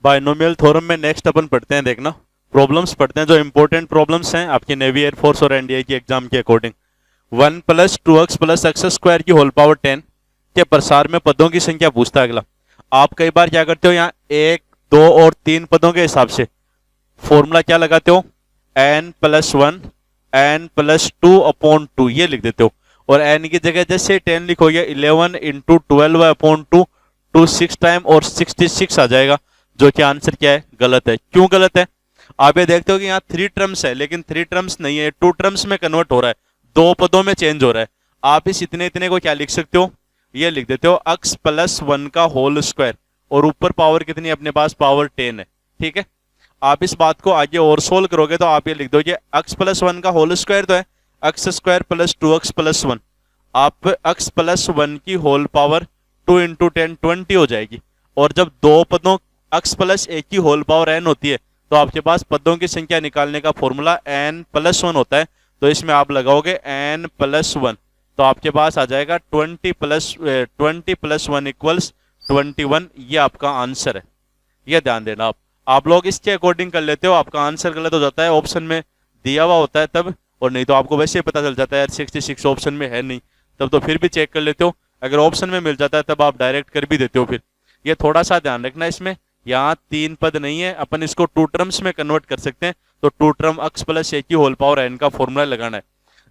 Binomial theorem में next अपन पढ़ते हैं, देखना प्रॉब्लम्स पढ़ते हैं जो इंपॉर्टेंट प्रॉब्लम्स हैं आपके नेवी एयरफोर्स और एनडीए की एग्जाम के अकॉर्डिंग। 1 + 2x + x² की होल पावर 10 के प्रसार में पदों की संख्या पूछता है अगला। आप कई बार क्या करते हो, यहाँ 1, 2 और 3 पदों के हिसाब से फॉर्मूला क्या लगाते हो, n + 1 n + 2/2 ये लिख देते हो, और n की जगह जैसे 10 लिखोगे 11 × 12/2 टू 6 टाइम और 66 आ जाएगा, जो कि आंसर क्या है, गलत है। क्यों गलत है, आप ये देखते हो कि यहाँ 3 टर्म्स है लेकिन 3 टर्म्स नहीं है, 2 टर्म्स में कन्वर्ट हो रहा है, 2 पदों में चेंज हो रहा है। आप इस इतने इतने को क्या लिख सकते हो, ये लिख देते हो x + 1 का होल स्क्वायर, और ऊपर पावर कितनी है अपने पास, पावर 10 है। ठीक है, आप इस बात को आगे और सोल्व करोगे तो आप ये लिख दोगे x + 1 का होल स्क्वायर तो है x² + 2x + 1, आप x + 1 की होल पावर 2 × 10 20 हो जाएगी। और जब दो पदों x + 1 की होल पावर n होती है तो आपके पास पदों की संख्या निकालने का फॉर्मूला n + 1 होता है। तो इसमें आप लगाओगे n + 1 तो आपके पास आ जाएगा 20 + 1 = 21। ये आपका आंसर है, ये ध्यान देना। आप लोग इसके अकॉर्डिंग कर लेते हो, आपका आंसर गलत हो जाता है, ऑप्शन में दिया हुआ होता है तब, और नहीं तो आपको वैसे ही पता चल जाता है यार 66 ऑप्शन में है नहीं, तब तो फिर भी चेक कर लेते हो। अगर ऑप्शन में मिल जाता है तब आप डायरेक्ट कर भी देते हो। फिर ये थोड़ा सा ध्यान रखना, इसमें यहाँ 3 पद नहीं है, अपन इसको 2 टर्म्स में कन्वर्ट कर सकते हैं। तो 2 टर्म x + 1 की होल पावर n का फॉर्मूला लगाना है।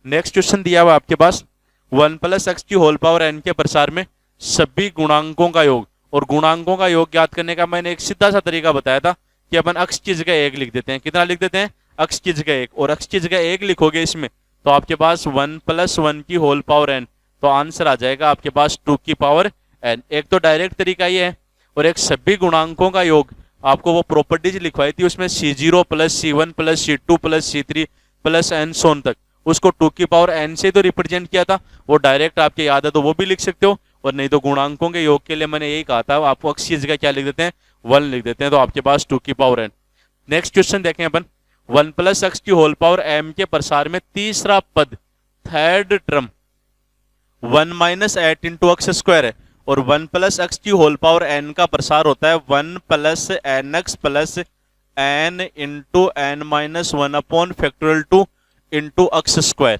नेक्स्ट क्वेश्चन दिया हुआ आपके पास, 1 + x की होल पावर n के प्रसार में सभी गुणांकों का योग, और गुणांकों का योग ज्ञात करने का मैंने एक सीधा सा तरीका बताया था कि अपन x की जगह 1 लिख देते हैं। कितना लिख देते हैं, x की जगह 1, और x की जगह 1 लिखोगे इसमें तो आपके पास 1 + 1 की होल पावर n, तो आंसर आ जाएगा आपके पास 2 की पावर n। एक तो डायरेक्ट तरीका ये है, और एक सभी गुणांकों का योग, आपको वो प्रॉपर्टीज लिखवाई थी उसमें C0 + C1 + C2 + C3 + n सोन तक, उसको 2 की पावर n से तो रिप्रेजेंट किया था, वो डायरेक्ट आपके याद है तो वो भी लिख सकते हो, और नहीं तो गुणांकों के योग के लिए मैंने यही कहा था आपको x की जगह क्या लिख देते हैं, 1 लिख देते हैं, तो आपके पास 2 की पावर n। नेक्स्ट क्वेश्चन देखें अपन, 1 + x की होल पावर m के प्रसार में तीसरा पद, थर्ड टर्म 1 - 8 × x² है, और 1 + x की होल पावर n का प्रसार होता है 1 + nx + n × n-1/2 × x²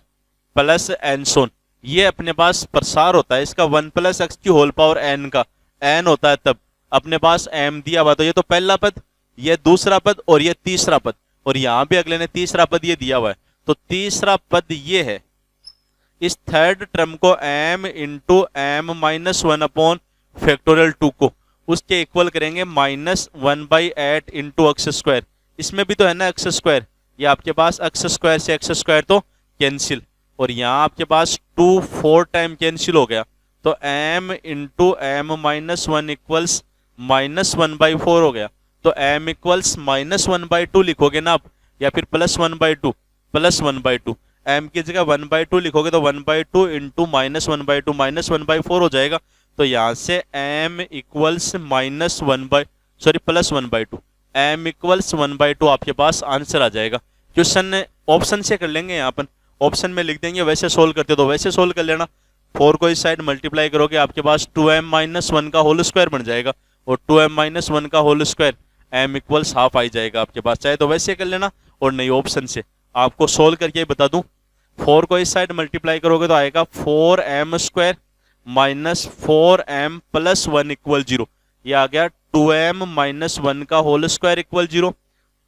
+ n सोन। ये अपने पास प्रसार होता है इसका 1 + x की होल पावर n का, n होता है तब अपने पास m दिया हुआ, तो ये तो पहला पद, ये दूसरा पद और ये तीसरा पद, और यहाँ भी अगले ने तीसरा पद ये दिया हुआ है, तो तीसरा पद ये है। इस थर्ड टर्म को m × m-1/2 को उसके इक्वल करेंगे -1/8 × x²। इसमें भी तो है ना x², ये आपके पास x² से x² तो कैंसिल, और यहाँ आपके पास 2 4 टाइम कैंसिल हो गया, तो m × m-1 = -1/4 हो गया। तो m = -1/2 लिखोगे ना आप, या फिर +1/2 +1/2, m की जगह 1/2 लिखोगे तो 1/2 × -1/2 -1/4 हो जाएगा। तो यहाँ से m = +1/2, m = 1/2 आपके पास आंसर आ जाएगा। क्वेश्चन ऑप्शन से कर लेंगे, यहाँ पर ऑप्शन में लिख देंगे, वैसे सोल्व करते तो वैसे सोल्व कर लेना। 4 को इस साइड मल्टीप्लाई करोगे आपके पास 2m - 1 का होल स्क्वायर बन जाएगा, और 2m - 1 का होल स्क्वायर m = ½ आ जाएगा आपके पास, चाहे तो वैसे कर लेना और नहीं ऑप्शन से। आपको सोल्व करके बता दूं, 4 को इस साइड मल्टीप्लाई करोगे तो आएगा 4m² - 4m + 1 = 0। ये आ गया 2m - 1 का होल स्क्वायर = 0,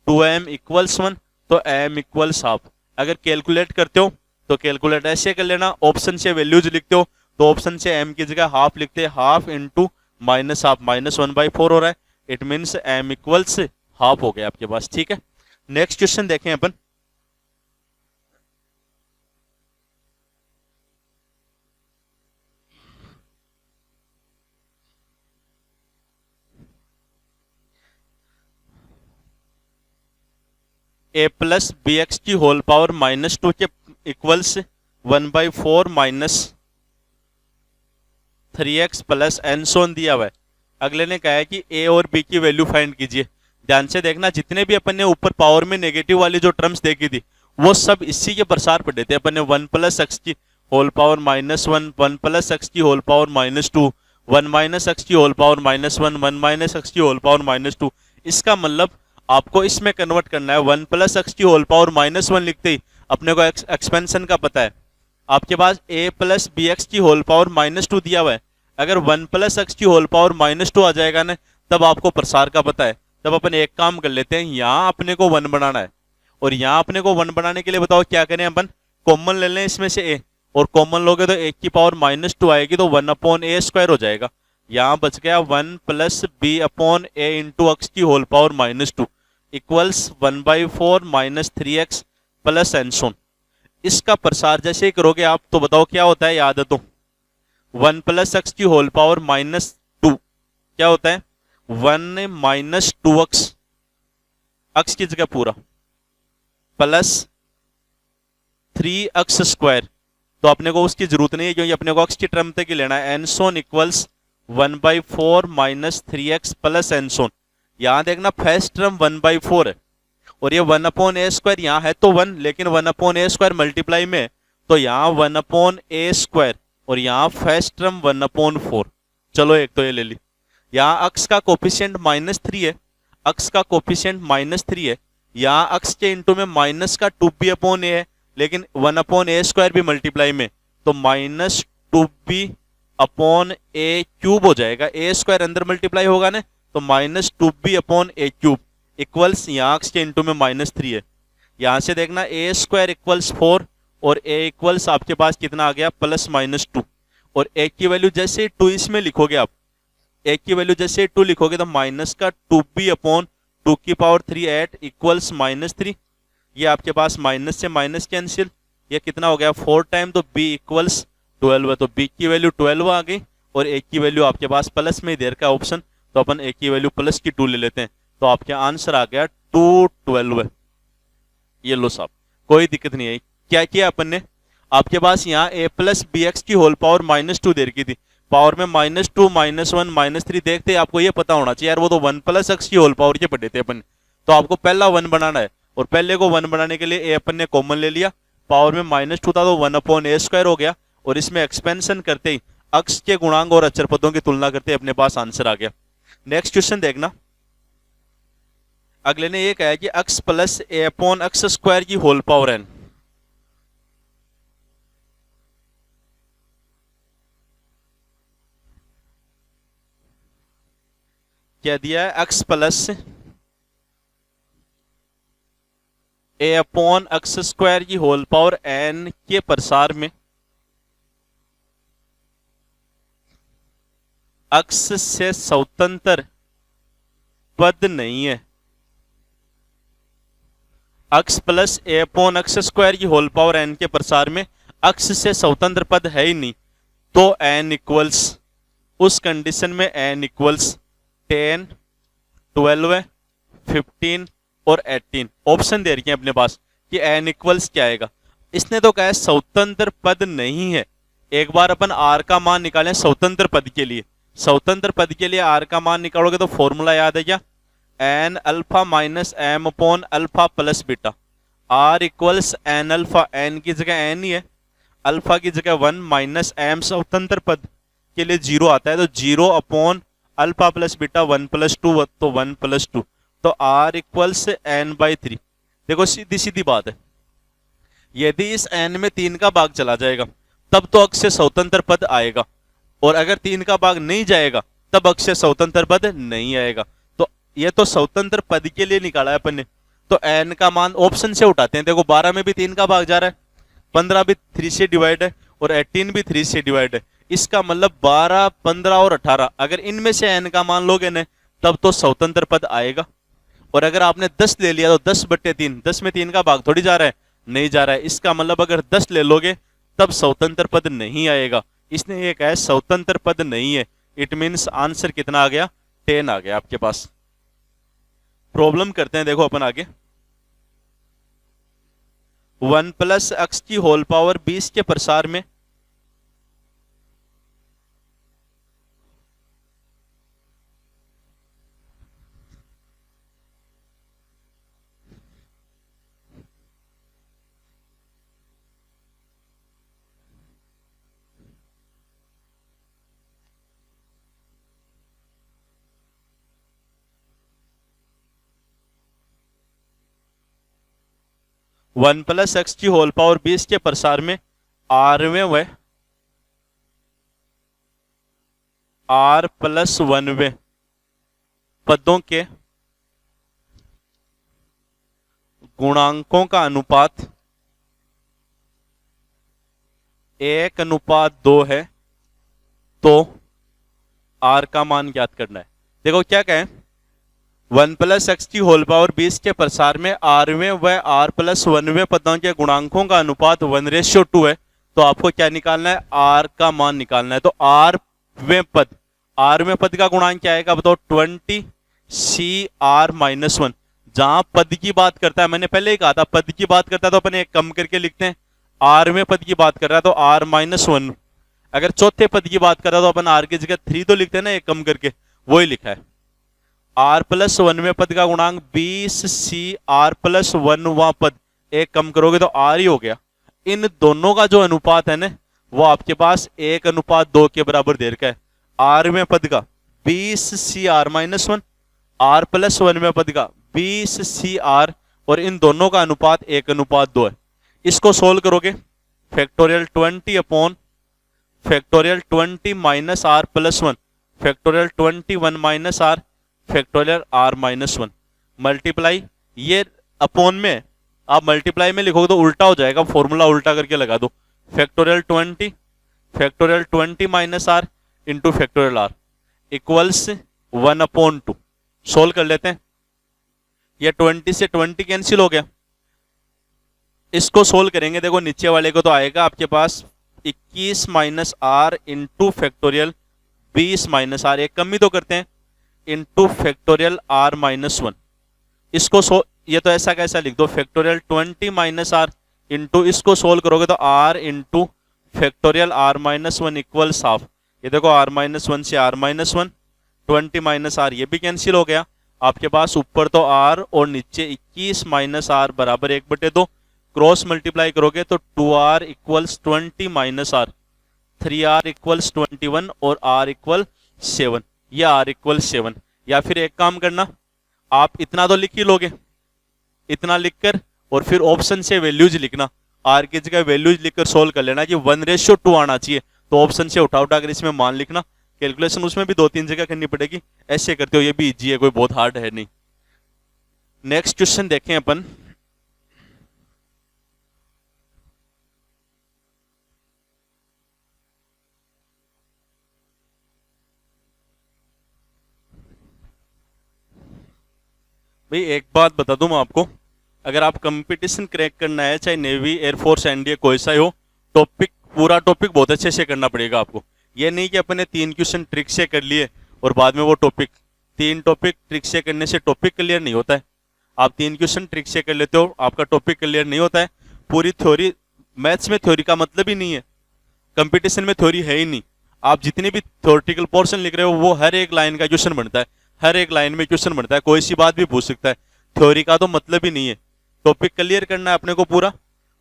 2m = 1, तो m = ½ अगर कैलकुलेट करते हो तो कैलकुलेट ऐसे कर लेना, ऑप्शन से वैल्यूज लिखते हो तो ऑप्शन से m की जगह ½ लिखते हैं, ½ × -½ -1/4 हो रहा है, इट मीन्स m = ½ हो गया आपके पास। ठीक है, नेक्स्ट क्वेश्चन देखें अपन, a + bx की होल पावर -2 के इक्वल्स 1/4 - 3x + n सोन दिया हुआ है। अगले ने कहा है कि a और b की वैल्यू फाइंड कीजिए। ध्यान से देखना, जितने भी अपन ने ऊपर पावर में नेगेटिव वाली जो टर्म्स देखी थी वो सब इसी के प्रसार पर देते हैं। अपन ने 1 + x की होल पावर -1, 1 + x की होल पावर -2, 1 - x की होल पावर -1, 1 - x की होल पावर -2, इसका मतलब आपको इसमें कन्वर्ट करना है। 1 प्लस एक्स की होल पावर -1 लिखते ही अपने को एक्सपेंशन का पता है। आपके पास a प्लस बी एक्स की होल पावर -2 दिया हुआ है। अगर 1 प्लस एक्स की होल पावर -2 आ जाएगा ना, तब आपको प्रसार का पता है। तब अपन एक काम कर लेते हैं, यहाँ अपने को 1 बनाना है और यहाँ अपने को 1 बनाने के लिए बताओ क्या करें अपन, कॉमन ले लें इसमें से a, और कॉमन लोगे तो एक की पावर -2 आएगी तो 1/a² हो जाएगा। यहाँ बच गया 1 प्लस b/a इंटू एक्स की whole power -2 equals 1/4 -3x plus and so on. इसका प्रसार जैसे ही करोगे आप तो बताओ क्या होता है, याद है तो 1 प्लस एक्स की होल पावर -2 क्या होता है 1 - 2x, एक्स की जगह पूरा, प्लस 3x²। तो अपने को उसकी जरूरत नहीं है क्योंकि अपने को एक्स की टर्म तक ही लेना है। N so on equals 1/4 -3x plus and सोन। यहां देखना फर्स्ट टर्म 1/4 है और ये 1/a² यहाँ है तो 1, लेकिन 1/a² मल्टीप्लाई में, तो यहाँ 1/a² और यहाँ फर्स्ट टर्म 1/4। चलो एक तो ये ले ली। यहाँ अक्स का कोफिशिएंट -3 है, अक्स का कोफिशिएंट -3 है। यहाँ अक्स के इंटू में माइनस का 2b/a है, लेकिन 1/a² भी मल्टीप्लाई में, तो -2b/a³ हो जाएगा। a² अंदर मल्टीप्लाई होगा ना, तो -2b/a³ इक्वल्स यहाँ एक्स के इंटू में -3 है। यहां से देखना a² इक्वल्स 4 और a इक्वल्स आपके पास कितना आ गया +-2, और a की वैल्यू जैसे 2 इसमें लिखोगे आप, a की वैल्यू जैसे 2 लिखोगे तो माइनस का 2b/2³ 8 इक्वल्स -3। ये आपके पास माइनस से माइनस कैंसिल, ये कितना हो गया 4 टाइम, तो b इक्वल्स 12 है, तो b की वैल्यू 12 आ गई और a की वैल्यू आपके पास प्लस में देर का ऑप्शन, तो अपन a की वैल्यू +2 ले लेते हैं, तो आपके आंसर आ गया 212। ये लो साहब, कोई दिक्कत नहीं है। क्या किया अपन ने, आपके पास यहाँ a प्लस बी एक्स की होल पावर -2 दे रखी थी, पावर में -2 -1 -3 देखते आपको ये पता होना चाहिए यार, वो तो 1 प्लस एक्स की होल पावर के पढ़े थे अपन। तो आपको पहला 1 बनाना है और पहले को 1 बनाने के लिए a अपन ने कॉमन ले लिया, पावर में -2 था तो 1/a² हो गया, और इसमें एक्सपेंशन करते ही अक्स के गुणांक और अचर पदों की तुलना करते अपने पास आंसर आ गया। नेक्स्ट क्वेश्चन देखना, अगले ने ये कहा कि x प्लस a/x² की होल पावर n। क्या दिया है, x प्लस a/x² की होल पावर n के प्रसार में x से स्वतंत्र पद नहीं है। x प्लस a/x² की होल पावर n के प्रसार में x से स्वतंत्र पद है ही नहीं, तो n इक्वल्स, उस कंडीशन में n इक्वल्स 10, 12, 15 और 18। ऑप्शन दे रखे हैं अपने पास कि n इक्वल्स क्या आएगा। इसने तो कहा है स्वतंत्र पद नहीं है। एक बार अपन r का मान निकालें स्वतंत्र पद के लिए, स्वतंत्र पद के लिए r का मान निकालोगे तो फॉर्मूला याद है क्या, n अल्फा माइनस m/अल्फा plus beta. r equals n alpha, n की जगह n ही है, अल्फा की जगह 1 माइनस m स्वतंत्र पद के लिए 0 आता है, तो 0/अल्फा प्लस बीटा 1 + 2, तो 1 + 2, तो r इक्वल्स n/3। देखो सीधी सीधी बात है, यदि इस n में 3 का भाग चला जाएगा तब तो अक्ष से स्वतंत्र पद आएगा, और अगर 3 का भाग नहीं जाएगा तब अक्ष से स्वतंत्र पद नहीं आएगा। तो ये तो स्वतंत्र पद के लिए निकाला है अपन ने, तो n का मान ऑप्शन से उठाते हैं। देखो 12 में भी 3 का भाग जा रहा है, 15 भी 3 से डिवाइड है और 18 भी 3 से डिवाइड है। इसका मतलब 12, 15 और 18, अगर इनमें से n का मान लोगे न तब तो स्वतंत्र पद आएगा। और अगर आपने 10 ले लिया तो 10/3, 10 में 3 का भाग थोड़ी जा रहा है, नहीं जा रहा है। इसका मतलब अगर 10 ले लोगे तब स्वतंत्र पद नहीं आएगा। इसने ये कहा है स्वतंत्र पद नहीं है, इट मीन्स आंसर कितना आ गया 10 आ गया आपके पास। प्रॉब्लम करते हैं, देखो अपन आगे 1 + x की होल पावर 20 के प्रसार में 1 प्लस एक्स की होल पावर 20 के प्रसार में आरवें व आर प्लस 1वें पदों के गुणांकों का अनुपात 1:2 है, तो आर का मान ज्ञात करना है। देखो क्या कहें, 1 प्लस एक्स की होल पावर 20 के प्रसार में आरवें व आर प्लस 1वें पदों के गुणांकों का अनुपात 1:2 है, तो आपको क्या निकालना है, आर का मान निकालना है। तो आरवें पद का गुणांक क्या आएगा बताओ, 20 सी आर माइनस 1। जहां पद की बात करता है, मैंने पहले ही कहा था पद की बात करता है तो अपन एक कम करके लिखते हैं, आर में पद की बात कर रहा है तो आर माइनस 1। अगर चौथे पद की बात कर रहा है तो अपन आर की जगह 3 तो लिखते हैं ना, एक कम करके, वही लिखा है। आर प्लस 1वें पद का गुणांक 20 सी आर प्लस 1वां पद, एक कम करोगे तो आर ही हो गया। इन दोनों का जो अनुपात है ना, वो आपके पास 1:2 के बराबर दे रखा है। आर में पद का 20 C R minus 1, R plus 1वें पद का 20 सी आर, और इन दोनों का अनुपात 1:2 है। इसको सोल्व करोगे, factorial 20 upon factorial 20 minus r plus 1 factorial 21 minus r factorial r minus 1 multiply, ये अपॉन में आप मल्टीप्लाई में लिखोगे तो उल्टा हो जाएगा, फॉर्मूला उल्टा करके लगा दो। Factorial 20 minus r into factorial r equals 1/2। Solve कर लेते हैं, ये 20 से 20 कैंसिल हो गया। इसको सोल्व करेंगे, देखो नीचे वाले को तो आएगा आपके पास 21 minus r into factorial 20 minus r, एक कम ही तो करते हैं, इंटू फैक्टोरियल आर माइनस 1। इसको ये तो ऐसा कैसा लिख दो, फैक्टोरियल 20 माइनस आर इंटू, इसको सोल्व करोगे तो r into factorial r minus 1 equals half. ये देखो आर माइनस 1 से आर माइनस 1, 20 माइनस आर ये भी कैंसिल हो गया। आपके पास ऊपर तो आर और नीचे 21 माइनस आर बराबर 1/2। क्रॉस मल्टीप्लाई करोगे तो 2r equals 20 minus are, 3r equals 21 और r इक्वल 7, या r इक्वल 7। या फिर एक काम करना, आप इतना तो लिख ही लोगे, इतना लिखकर और फिर ऑप्शन से वैल्यूज लिखना, r की जगह वैल्यूज लिखकर सोल्व कर लेना कि 1:2 आना चाहिए, तो ऑप्शन से उठा कर इसमें मान लिखना। कैलकुलेशन उसमें भी 2-3 जगह करनी पड़ेगी, ऐसे करते हो, ये भी इजी है, कोई बहुत हार्ड है नहीं। नेक्स्ट क्वेश्चन देखें अपन, भाई एक बात बता दूं मैं आपको, अगर आप कंपटीशन क्रैक करना है, चाहे नेवी, एयरफोर्स, एनडीए कोई सा ही हो, पूरा टॉपिक बहुत अच्छे से करना पड़ेगा आपको। ये नहीं कि अपने 3 क्वेश्चन ट्रिक से कर लिए और बाद में वो टॉपिक, 3 टॉपिक ट्रिक से करने से टॉपिक क्लियर नहीं होता है। आप 3 क्वेश्चन ट्रिक से कर लेते हो, आपका टॉपिक क्लियर नहीं होता है। पूरी थ्योरी, मैथ्स में थ्योरी का मतलब ही नहीं है, कंपटीशन में थ्योरी है ही नहीं। आप जितनी भी थ्योरेटिकल पोर्शन लिख रहे हो वो हर एक लाइन का क्वेश्चन बनता है, हर एक लाइन में क्वेश्चन बनता है, कोई सी बात भी पूछ सकता है। थ्योरी का तो मतलब ही नहीं है, टॉपिक क्लियर करना है अपने को पूरा,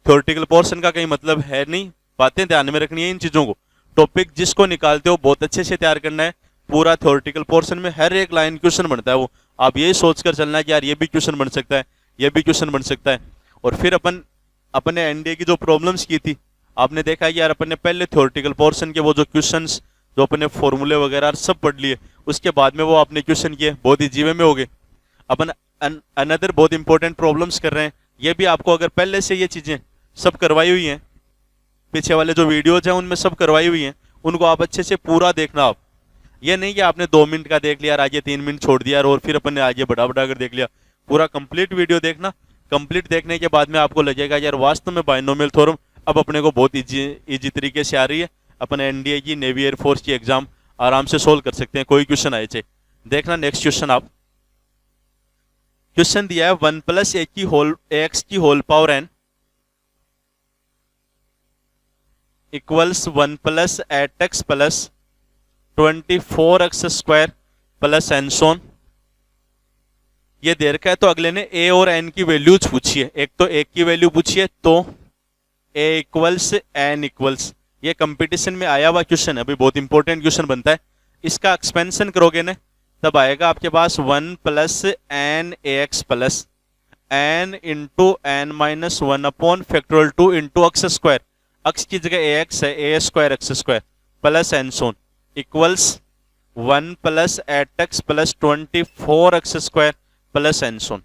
थ्योरेटिकल पोर्शन का कहीं मतलब है नहीं। बातें ध्यान में रखनी है इन चीजों को। टॉपिक जिसको निकालते हो बहुत अच्छे से तैयार करना है, पूरा थ्योरेटिकल पोर्शन में हर एक लाइन क्वेश्चन बनता है वो। आप यही सोचकर चलना है कि यार ये भी क्वेश्चन बन सकता है, ये भी क्वेश्चन बन सकता है। और फिर अपने एनडीए की जो प्रॉब्लम्स की थी, आपने देखा कि यार अपन ने पहले थ्योरेटिकल पोर्शन के वो जो क्वेश्चंस, जो अपने फॉर्मूले वगैरह सब पढ़ लिए, उसके बाद में वो आपने क्वेश्चन किए, बहुत ही जीवे में हो गए। अपन अनदर बहुत इंपॉर्टेंट प्रॉब्लम्स कर रहे हैं, ये भी आपको अगर पहले से ये चीजें सब करवाई हुई हैं, पीछे वाले जो वीडियोज हैं उनमें सब करवाई हुई हैं, उनको आप अच्छे से पूरा देखना। आप ये नहीं कि आपने 2 मिनट का देख लिया, आगे 3 मिनट छोड़ दिया और फिर अपन ने आगे बढ़ा कर देख लिया। पूरा कंप्लीट वीडियो देखना। कंप्लीट देखने के बाद में आपको लगेगा यार वास्तव में बाइनोमियल थ्योरम अब अपने को बहुत इजी तरीके से आ रही है, अपन एनडीए की, नेवी, एयरफोर्स की एग्जाम आराम से सोल्व कर सकते हैं, कोई क्वेश्चन आए चाहे। देखना नेक्स्ट क्वेश्चन। आप क्वेश्चन दिया है 1 प्लस एक्स की whole power n equals 1 plus 8x plus 24x square plus and so on. ये दे रखा है, तो अगले ने a और n की वैल्यूज पूछी है। एक तो a की वैल्यू पूछी है, तो a इक्वल्स n इक्वल्स, ये कंपटीशन में आया हुआ क्वेश्चन है, अभी बहुत इंपॉर्टेंट क्वेश्चन बनता है। इसका एक्सपेंशन करोगे ना, तब आएगा आपके पास 1 plus n ax plus n into n minus one upon factorial 2 into x square, x की जगह ए एक्स है, a square x square plus and so on equals 1 plus 8x plus 24x square plus and so on.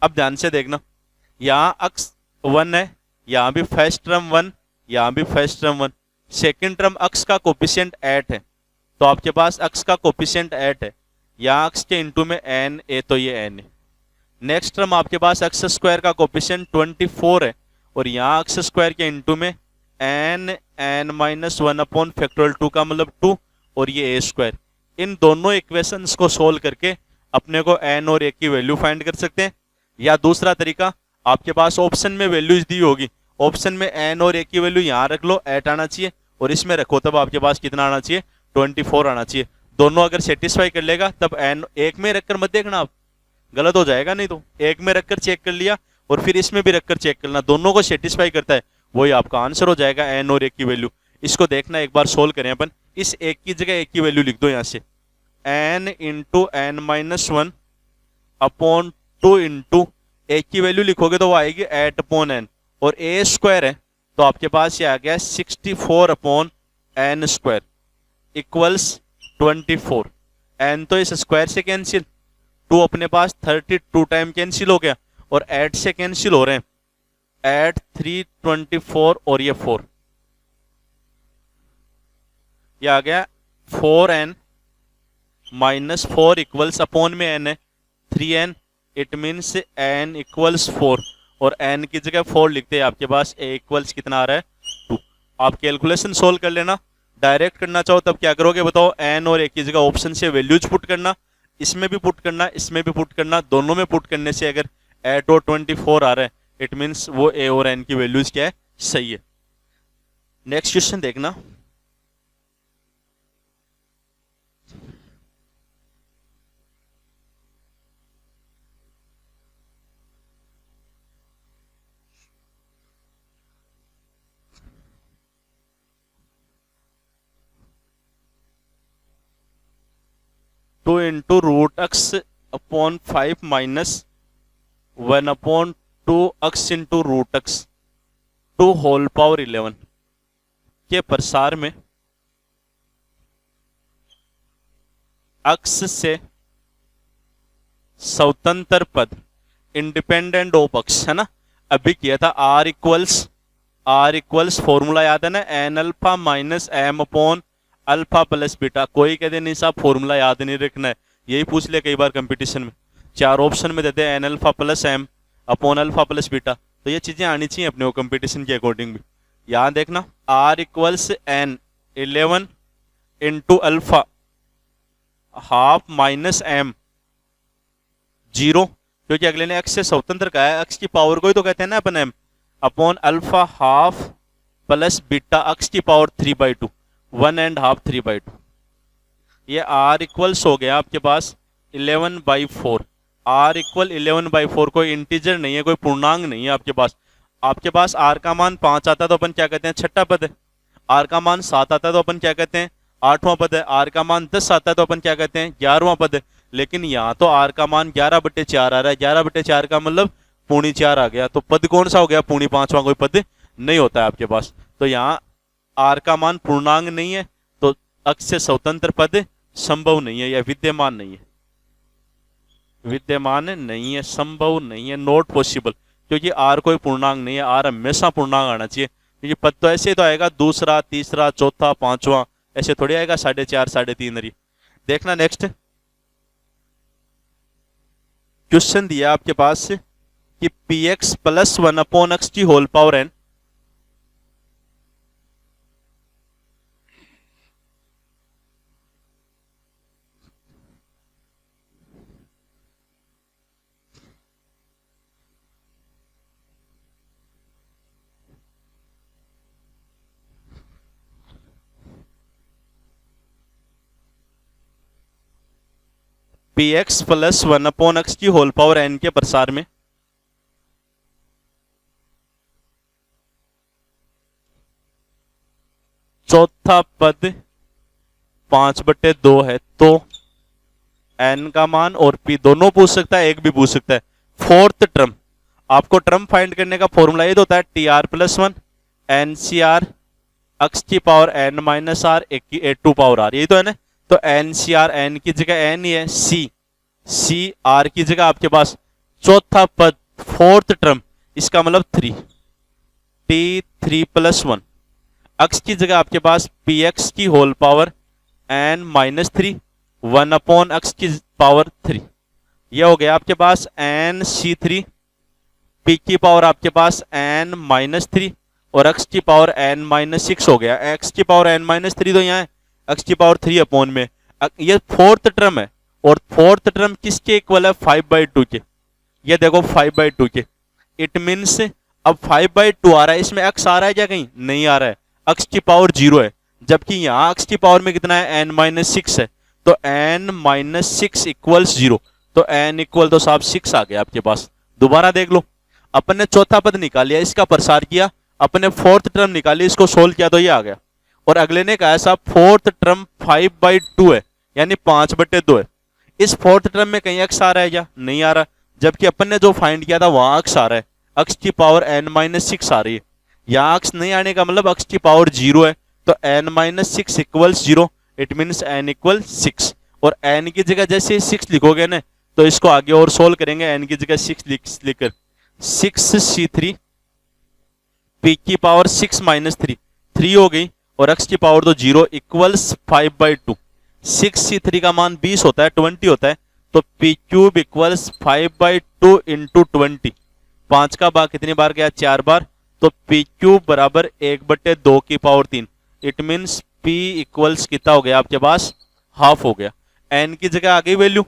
अब ध्यान से देखना, यहाँ अक्स 1 है, यहाँ भी फर्स्ट टर्म 1, यहाँ भी फर्स्ट टर्म 1, सेकेंड टर्म अक्स का कोफिशिएंट 8 है, तो आपके पास अक्स का कोफिशिएंट 8 है, यहाँ अक्स के इंटू में एन ए, तो ये एन है। नेक्स्ट टर्म आपके पास एक्स स्क्वायर का कोफिशिएंट 24 है, और यहाँ एक्स स्क्वायर के इंटू में n n minus one upon factorial 2 का मतलब 2, और ये ए स्क्वायर। इन दोनों इक्वेशंस को सोल्व करके अपने को एन और ए की वैल्यू फाइंड कर सकते हैं। या दूसरा तरीका, आपके पास ऑप्शन में वैल्यूज दी होगी, ऑप्शन में एन और ए की वैल्यू यहाँ रख लो, 8 आना चाहिए, और इसमें रखो तब आपके पास कितना आना चाहिए, 24 आना चाहिए। दोनों अगर सेटिस्फाई कर लेगा तब एन एक में रखकर मत देखना, आप गलत हो जाएगा, नहीं तो एक में रखकर चेक कर लिया और फिर इसमें भी रखकर चेक करना, दोनों को सेटिस्फाई करता है, वही आपका आंसर हो जाएगा एन और ए की वैल्यू। इसको देखना, एक बार सोल्व करें अपन, इस एक की जगह एक की वैल्यू लिख दो यहाँ से, n into n minus one upon 2 into एक की वैल्यू लिखोगे तो वो आएगी 8 अपॉन एन, और ए स्क्वायर है तो आपके पास ये आ गया 64 upon n square equals 24। N तो इस स्क्वायर से कैंसिल, 2 अपने पास 32 टाइम कैंसिल हो गया, और 8 से कैंसिल हो रहे हैं, 8 3 24 और ये 4, ये आ गया 4n माइनस 4 इक्वल्स अपॉन में n है 3n, it means n equals 4, और n की जगह 4 लिखते हैं, आपके पास a इक्वल्स कितना आ रहा है 2। आप कैलकुलेशन सोल्व कर लेना, डायरेक्ट करना चाहो तब क्या करोगे बताओ, n और a की जगह ऑप्शन से वैल्यूज पुट करना, इसमें भी पुट करना, इसमें भी पुट करना, दोनों में पुट करने से अगर 8 और 24 आ रहा है, इट मीन्स वो a और n की वैल्यूज क्या है, सही है। नेक्स्ट क्वेश्चन देखना, two into root x upon 5 minus 1 upon 2 x into root x 2 whole power 11 के प्रसार में एक्स से स्वतंत्र पद इंडिपेंडेंट ऑफ एक्स है ना, अभी किया था आर इक्वल्स फॉर्मूला याद है ना, n alpha minus m upon alpha plus beta. कोई कहते नहीं साहब फॉर्मूला याद नहीं रखना है, यही पूछ ले कई बार कंपटीशन में, 4 ऑप्शन में देते हैं n alpha plus m upon alpha plus beta, तो ये चीजें आनी चाहिए अपने को कंपटीशन के अकॉर्डिंग भी। यहाँ देखना r equals n 11 into alpha half minus m 0, क्योंकि अगले ने एक्स से स्वतंत्र कहा है, एक्स की पावर को ही तो कहते हैं ना अपन m, upon alpha half plus beta x की पावर 3/2, 1.5 3/2। ये आर इक्वल्स हो गया आपके पास 11/4, आर इक्वल 11/4, कोई इंटीजर नहीं है, कोई पूर्णांक नहीं है आपके पास आर का मान 5 आता है तो अपन क्या कहते हैं, छठा पद है, आर का मान 7 आता है तो अपन क्या कहते हैं, 8वां पद है, आर का मान 10 आता है तो अपन क्या कहते हैं, 11वां पद है। लेकिन यहाँ तो आर का मान 11/4 आ रहा है, 11/4 का मतलब 4.5 आ गया, तो पद कौन सा हो गया, 5.5वां कोई पद नहीं होता है आपके पास। तो यहाँ आर का मान पूर्णांक नहीं है, तो अक्ष से स्वतंत्र पद संभव नहीं है, या विद्यमान नहीं है, विद्यमान नहीं है, संभव नहीं है, नॉट पॉसिबल, क्योंकि आर कोई पूर्णांक नहीं है, आर हमेशा पूर्णांक आना चाहिए, क्योंकि पद तो ऐसे तो आएगा दूसरा, तीसरा, चौथा, पांचवा, ऐसे थोड़ी आएगा 4.5 3.5। देखना नेक्स्ट क्वेश्चन दिया आपके पास कि px प्लस 1 अपॉन एक्स की whole power n px plus 1 upon x की होल पावर n के प्रसार में चौथा पद 5/2 है, तो n का मान और p दोनों पूछ सकता है, एक भी पूछ सकता है। फोर्थ टर्म आपको टर्म फाइंड करने का फॉर्मूला ये तो होता है T r plus one n C r x की पावर एन माइनस आर एक की ए टू पावर आर, यही तो है ना। तो एन सी आर, एन की जगह एन ही है, सी आर की जगह आपके पास चौथा पद फोर्थ टर्म, इसका मतलब three, T three plus one, x की जगह आपके पास पी एक्स की whole power n minus three, one upon x की पावर थ्री, यह हो गया आपके पास एन सी थ्री, पी की पावर आपके पास एन माइनस थ्री और एक्स की पावर एन माइनस सिक्स हो गया। एक्स की पावर एन माइनस थ्री तो यहाँ है, एक्स की पावर थ्री अपॉन में, ये फोर्थ टर्म है और फोर्थ टर्म किसके इक्वल है, फाइव बाई टू के। ये देखो फाइव बाई टू के, इट मीन्स अब फाइव बाई टू आ रहा है, इसमें एक्स आ रहा है क्या, कहीं नहीं आ रहा है, एक्स की पावर जीरो है, जबकि यहाँ एक्स की पावर में कितना है, एन माइनस सिक्स है, तो n minus six equals zero, तो एन इक्वल तो साहब सिक्स आ गया आपके पास। दोबारा देख लो, अपन ने चौथा पद निकाल लिया, इसका प्रसार किया, अपने फोर्थ टर्म निकाली, इसको सोल्व किया तो ये आ गया। और अगले ने कहा साहब fourth term five by to है, यानी पांच बटे दो है, इस फोर्थ टर्म में कहीं एक्स आ रहा है क्या, नहीं आ रहा, जबकि अपन ने जो फाइंड किया था वहां एक्स आ रहा है, एक्स की पावर एन माइनस सिक्स आ रही है, यहाँ एक्स नहीं आने का मतलब एक्स की पावर जीरो है, तो n minus six equals zero, it means n equal six. और एन की जगह जैसे सिक्स लिखोगे ना तो इसको आगे और सोल्व करेंगे, एन की जगह सिक्स लिखकर सिक्स सी थ्री, पी की power six minus three, three हो गई, और एक्स की पावर तो zero, equals five by two, six C three का मान 20 होता है, 20 होता है, तो p cube equals five by two into 20, पांच का भाग कितनी बार गया, चार बार, तो पी क्यूब बराबर एक बटे दो की पावर तीन, इट मीन्स पी इक्वल्स कितना हो गया आपके पास, हाफ हो गया। एन की जगह आ गई वैल्यू,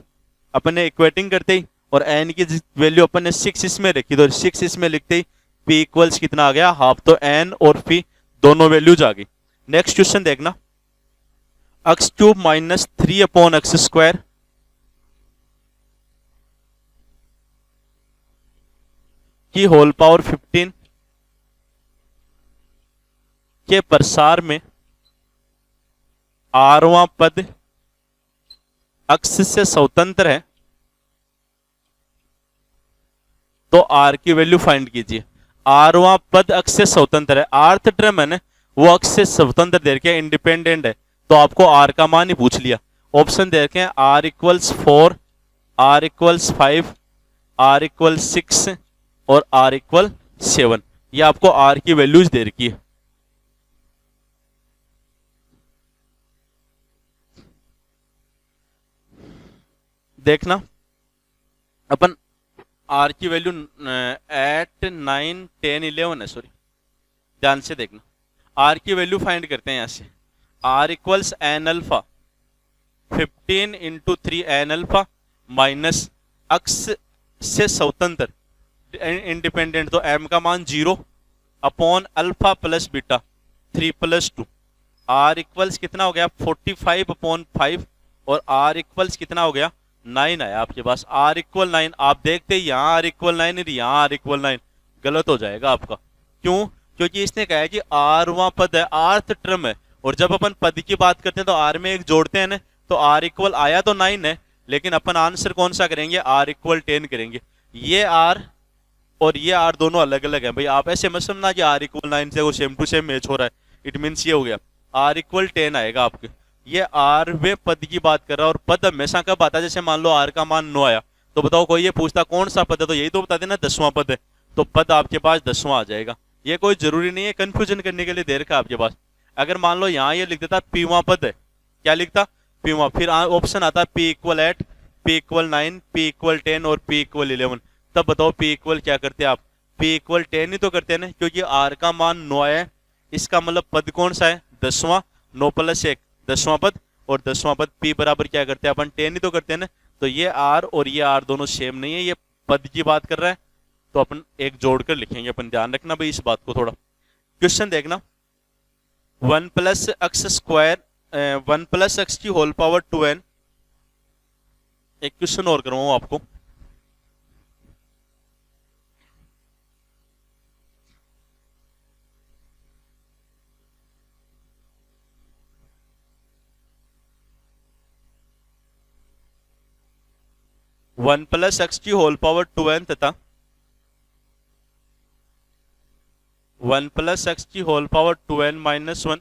अपन ने इक्वेटिंग करते ही, और एन की वैल्यू अपन ने सिक्स इसमें रखी, तो सिक्स इसमें लिखते ही पी इक्वल्स कितना आ गया, हाफ, तो एन और पी दोनों वैल्यूज आ गई। नेक्स्ट क्वेश्चन देखना, x cube minus three upon x square की होल पावर 15 के प्रसार में आरवां पद एक्स से स्वतंत्र है, तो आर की वैल्यू फाइंड कीजिए। आरवां पद एक्स से स्वतंत्र है, आर्थ टर्म है ना वो एक्स से स्वतंत्र दे रखे, इंडिपेंडेंट है, तो आपको आर का मान ही पूछ लिया। ऑप्शन दे रखे हैं r equals four, r equals five, r equal six और आर इक्वल सेवन, ये आपको आर की वैल्यूज दे रखी है। देखना अपन आर की वैल्यू 8 9 10 11 है, सॉरी, ध्यान से देखना, आर की वैल्यू फाइंड करते हैं यहां से, r equals n alpha 15 into three n alpha minus x से स्वतंत्र इंडिपेंडेंट, तो एम का मान zero upon alpha plus beta three plus two, r equals कितना हो गया 45 अपॉन फाइव, और आर इक्वल्स कितना हो गया 9 आया आपके पास, आर इक्वल 9, आप देखते यहाँ आर इक्वल 9 यहाँ आर इक्वल 9, गलत हो जाएगा आपका, क्यों, क्योंकि इसने कहा है कि आर वहां पद है, आर्थ टर्म है, और जब अपन पद की बात करते हैं तो आर में एक जोड़ते हैं ना, तो आर इक्वल आया तो 9 है, लेकिन अपन आंसर कौन सा करेंगे, आर इक्वल 10 करेंगे। ये आर और ये आर दोनों अलग अलग है भाई, आप ऐसे मत समझना कि आर इक्वल 9 से वो सेम टू सेम मैच हो रहा है, इट मीन्स ये हो गया आर इक्वल 10 आएगा आपके। ये आर वे पद की बात कर रहा है, और पद हमेशा कब आता है, जैसे मान लो आर का मान 9 आया, तो बताओ कोई ये पूछता कौन सा पद है, तो यही तो बता देना 10वां पद है, तो पद आपके पास 10वां आ जाएगा। ये कोई जरूरी नहीं है, कंफ्यूजन करने के लिए दे रखा आपके पास। अगर मान लो यहाँ ये लिख देता पीवां पद है, क्या लिखता पीवां, फिर ऑप्शन आता P equal 8, P equal 9, P equal 10 और पी इक्वल 11, तब बताओ पी इक्वल क्या करते आप, पी इक्वल 10 ही तो करते हैं ना, क्योंकि आर का मान 9 है, इसका मतलब पद कौन सा है 10वां, 9 प्लस 1 10वां पद, और 10वां पद पी बराबर क्या करते हैं अपन 10 ही तो करते हैं ना, तो ये आर और ये आर दोनों सेम नहीं है, ये पद की बात कर रहा है, तो अपन एक जोड़कर लिखेंगे, अपन ध्यान रखना भाई इस बात को थोड़ा। क्वेश्चन देखना, 1 plus x square 1 plus x की होल पावर 2n, एक क्वेश्चन और करवाऊं आपको, वन प्लस एक्स की होल पावर 2n तथा 1 प्लस एक्स की होल पावर 2n माइनस 1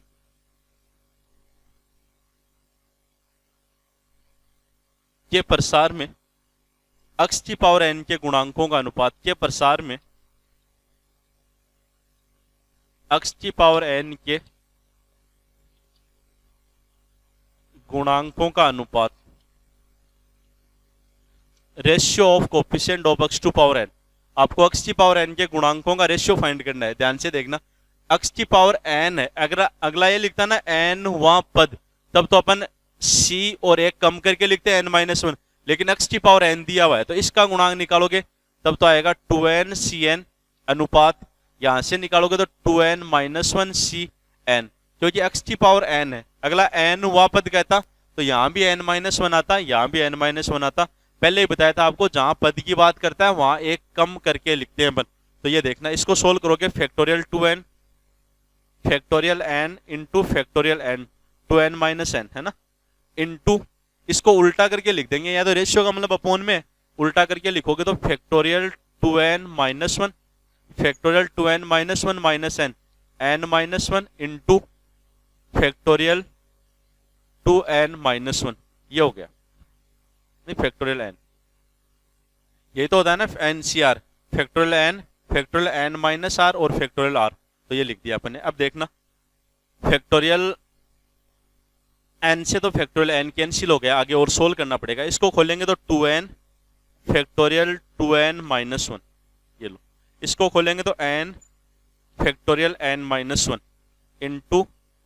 के प्रसार में x की पावर n के गुणांकों का अनुपात के प्रसार में x की पावर n के गुणांकों का अनुपात ratio of coefficient of x to power n। आपको x की पावर n के गुणांकों का रेशियो फाइंड करना है। ध्यान से देखना, x की पावर n है, अगला ये लिखता ना n वहां पद, तब तो अपन c और एक कम करके लिखते हैं n-1, लेकिन x की पावर n दिया हुआ है तो इसका गुणांक निकालोगे तब तो आएगा 2n cn अनुपात, यहां से निकालोगे तो 2n-1 cn, क्योंकि x की पावर n है। अगला n हुआ पद कहता तो यहां भी n-1 आता, यहां भी n-1 आता। पहले ही बताया था आपको, जहां पद की बात करता है वहां एक कम करके लिखते हैं अपन। तो ये देखना, इसको सोल्व करोगे factorial 2n factorial n into factorial n 2n-n है ना, इंटू इसको उल्टा करके लिख देंगे, या तो रेशियो का मतलब अपोन में उल्टा करके लिखोगे तो factorial 2n-1 factorial 2n-1 minus n n-1 into factorial 2n-1, ये हो गया नहीं फैक्टोरियल n, यही तो होता है ना NCR, factorial n factorial n minus r और फैक्टोरियल r, तो ये लिख दिया अपन ने। अब देखना फैक्टोरियल n से तो फैक्टोरियल n कैंसिल हो गया, आगे और सोल्व करना पड़ेगा। इसको खोलेंगे तो 2n फैक्टोरियल 2n-1, ये लो, इसको खोलेंगे तो n factorial n-1 into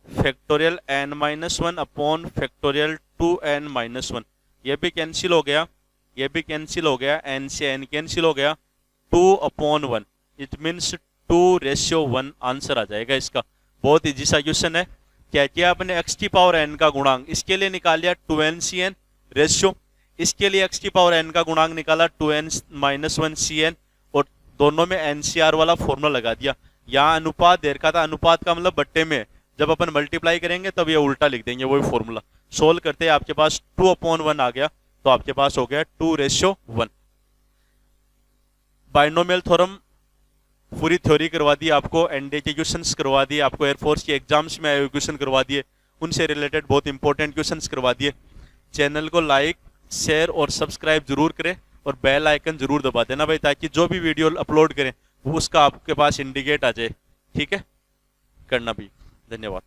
factorial n-1 upon factorial 2n-1, ये भी कैंसिल हो गया, ये भी कैंसिल हो गया, n से n कैंसिल हो गया, 2/1, इट मीन्स 2:1 आंसर आ जाएगा इसका। बहुत इजी सा क्वेश्चन है। क्या किया आपने, x की पावर n का गुणांक इसके लिए निकाल लिया 2n-cn रेशियो, इसके लिए x की पावर n का गुणांक निकाला 2n-1 cn, और दोनों में NCR वाला फॉर्मूला लगा दिया। यहाँ अनुपात दे रखा था, अनुपात का मतलब बट्टे में, जब अपन मल्टीप्लाई करेंगे तब ये उल्टा लिख देंगे वही फॉर्मूला। सोल्व करते हैं आपके पास 2/1 आ गया, तो आपके पास हो गया 2:1। बाइनोमियल थ्योरम पूरी थ्योरी करवा दी आपको, एनडीए के क्वेश्चंस करवा दिए आपको, एयरफोर्स के एग्जाम्स में आए हुए क्वेश्चन करवा दिए, उनसे रिलेटेड बहुत इंपॉर्टेंट क्वेश्चंस करवा दिए। चैनल को लाइक शेयर और सब्सक्राइब जरूर करें और बेल आइकन जरूर दबा देना भाई, ताकि जो भी वीडियो अपलोड करें वो उसका आपके पास इंडिकेट आ जाए। ठीक है, करना भी। धन्यवाद।